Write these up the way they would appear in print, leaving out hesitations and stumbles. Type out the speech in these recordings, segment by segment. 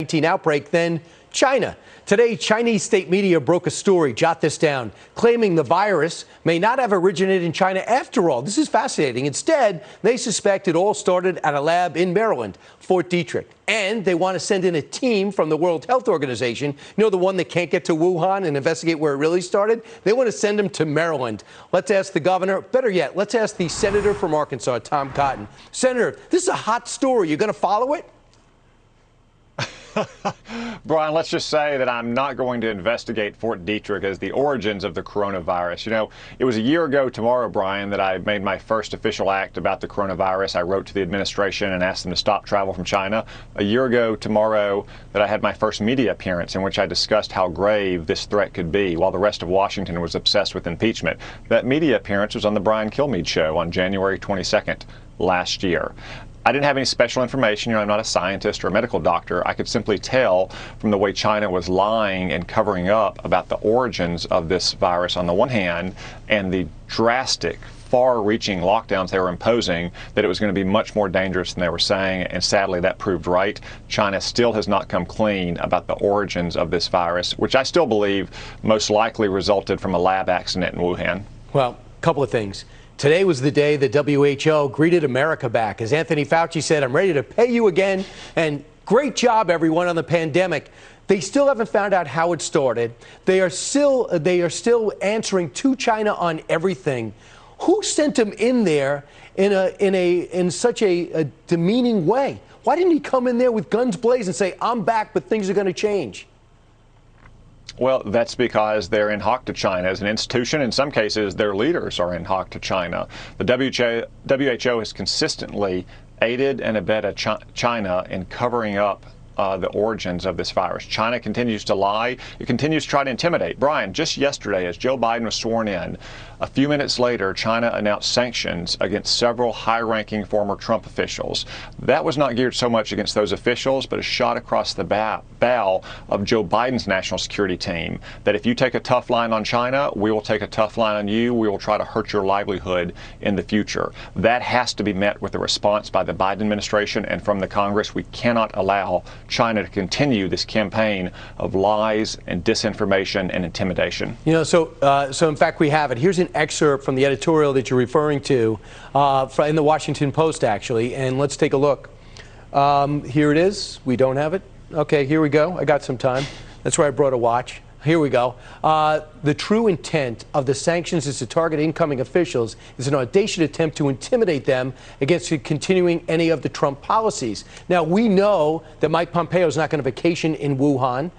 COVID-19 outbreak than China. Today, Chinese state media broke a story, jot this down, claiming the virus may not have originated in China after all. This is fascinating. Instead, they suspect it all started at a lab in Maryland, Fort Detrick. And they want to send in a team from the World Health Organization, you know, the one that can't get to Wuhan and investigate where it really started. They want to send them to Maryland. Let's ask the governor. Better yet, let's ask the senator from Arkansas, Tom Cotton. Senator, this is a hot story. You're going to follow it? Brian, let's just say that I'm not going to investigate Fort Detrick as the origins of the coronavirus. You know, it was a year ago tomorrow, Brian, that I made my first official act about the coronavirus. I wrote to the administration and asked them to stop travel from China. A year ago tomorrow that I had my first media appearance in which I discussed how grave this threat could be while the rest of Washington was obsessed with impeachment. That media appearance was on the Brian Kilmeade show on January 22nd last year. I didn't have any special information. You know, I'm not a scientist or a medical doctor. I could simply tell from the way China was lying and covering up about the origins of this virus on the one hand and the drastic, far-reaching lockdowns they were imposing that it was going to be much more dangerous than they were saying, and sadly that proved right. China still has not come clean about the origins of this virus, which I still believe most likely resulted from a lab accident in Wuhan. Well, a couple of things. Today was the day the WHO greeted America back. As Anthony Fauci said, I'm ready to pay you again. And great job, everyone, on the pandemic. They still haven't found out how it started. They are still answering to China on everything. Who sent him in there in such a demeaning way? Why didn't he come in there with guns blazing and say, I'm back, but things are going to change? Well, that's because they're in hock to China as an institution. In some cases, their leaders are in hock to China. The WHO has consistently aided and abetted China in covering up the origins of this virus. China continues to lie. It continues to try to intimidate. Brian, just yesterday, as Joe Biden was sworn in, a few minutes later, China announced sanctions against several high-ranking former Trump officials. That was not geared so much against those officials, but a shot across the bow of Joe Biden's national security team, that if you take a tough line on China, we will take a tough line on you. We will try to hurt your livelihood in the future. That has to be met with a response by the Biden administration and from the Congress. We cannot allow China to continue this campaign of lies and disinformation and intimidation. You know, so in fact, we have it. Here's an excerpt from the editorial that you're referring to in the Washington Post, actually, and let's take a look. Here it is. We don't have it. Okay, here we go. I got some time. That's why I brought a watch. Here we go. The true intent of the sanctions is to target incoming officials. It's an audacious attempt to intimidate them against continuing any of the Trump policies. Now, we know that Mike Pompeo is not going to vacation in Wuhan.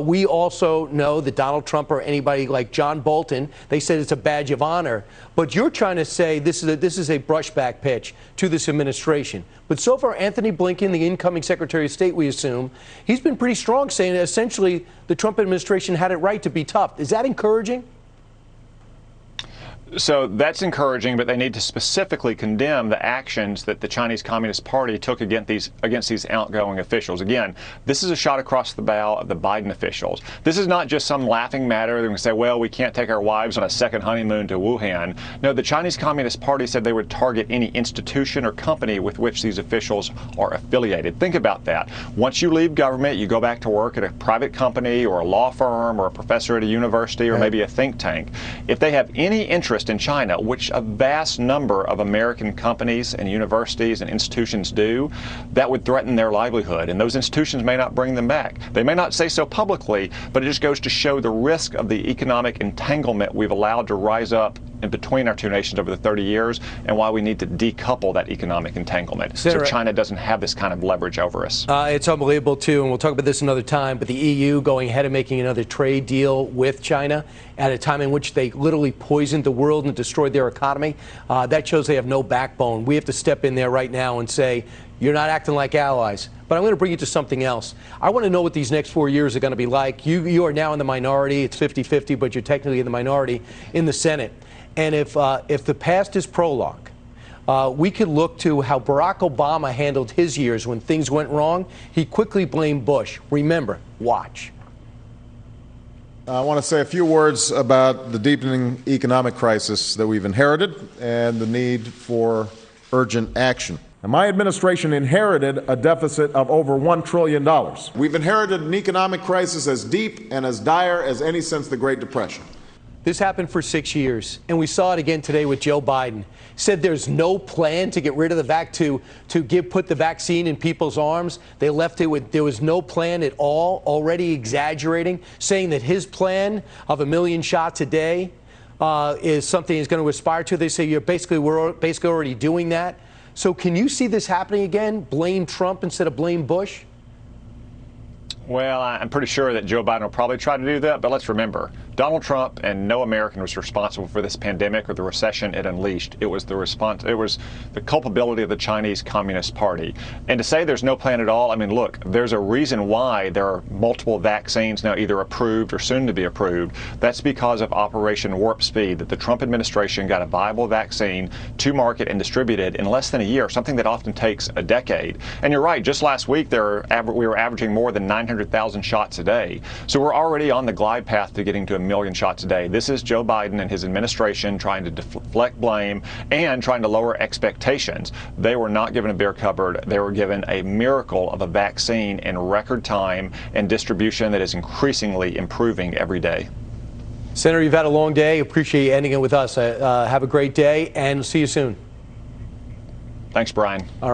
We also know that Donald Trump or anybody like John Bolton, they said it's a badge of honor. But you're trying to say this is a brushback pitch to this administration. But so far, Anthony Blinken, the incoming Secretary of State, we assume, he's been pretty strong, saying that essentially the Trump administration had it right to be tough. Is that encouraging? So that's encouraging, but they need to specifically condemn the actions that the Chinese Communist Party took against these outgoing officials. Again, this is a shot across the bow of the Biden officials. This is not just some laughing matter. They're going to say, well, we can't take our wives on a second honeymoon to Wuhan. No, the Chinese Communist Party said they would target any institution or company with which these officials are affiliated. Think about that. Once you leave government, you go back to work at a private company or a law firm or a professor at a university or maybe a think tank. If they have any interest in China, which a vast number of American companies and universities and institutions do, that would threaten their livelihood, and those institutions may not bring them back. They may not say so publicly, but it just goes to show the risk of the economic entanglement we've allowed to rise up in between our two nations over the 30 years, and why we need to decouple that economic entanglement. So China doesn't have this kind of leverage over us. It's unbelievable, too, and we'll talk about this another time, but the EU going ahead and making another trade deal with China at a time in which they literally poisoned the world and destroyed their economy. That shows they have no backbone. We have to step in there right now and say, you're not acting like allies. But I'm going to bring you to something else. I want to know what these next 4 years are going to be like. You are now in the minority. It's 50-50, but you're technically in the minority in the Senate. And if the past is prologue, we could look to how Barack Obama handled his years when things went wrong. He quickly blamed Bush. Remember, watch. I want to say a few words about the deepening economic crisis that we've inherited and the need for urgent action. And my administration inherited a deficit of over $1 trillion. We've inherited an economic crisis as deep and as dire as any since the Great Depression. This happened for 6 years, and we saw it again today with Joe Biden. Said there's no plan to get rid of the put the vaccine in people's arms. They left it with there was no plan at all, already exaggerating, saying that his plan of 1 million shots a day is something he's going to aspire to. They say we're basically already doing that. So can you see this happening again? Blame Trump instead of blame Bush? Well, I'm pretty sure that Joe Biden will probably try to do that, but let's remember, Donald Trump and no American was responsible for this pandemic or the recession it unleashed. It was the culpability of the Chinese Communist Party. And to say there's no plan at all, I mean, look, there's a reason why there are multiple vaccines now either approved or soon to be approved. That's because of Operation Warp Speed, that the Trump administration got a viable vaccine to market and distributed in less than a year, something that often takes a decade. And you're right, just last week we were averaging more than 900,000 shots a day. So we're already on the glide path to getting to 1 million shots a day. This is Joe Biden and his administration trying to deflect blame and trying to lower expectations. They were not given a beer cupboard. They were given a miracle of a vaccine in record time and distribution that is increasingly improving every day. Senator, you've had a long day. Appreciate you ending it with us. Have a great day, and see you soon. Thanks, Brian.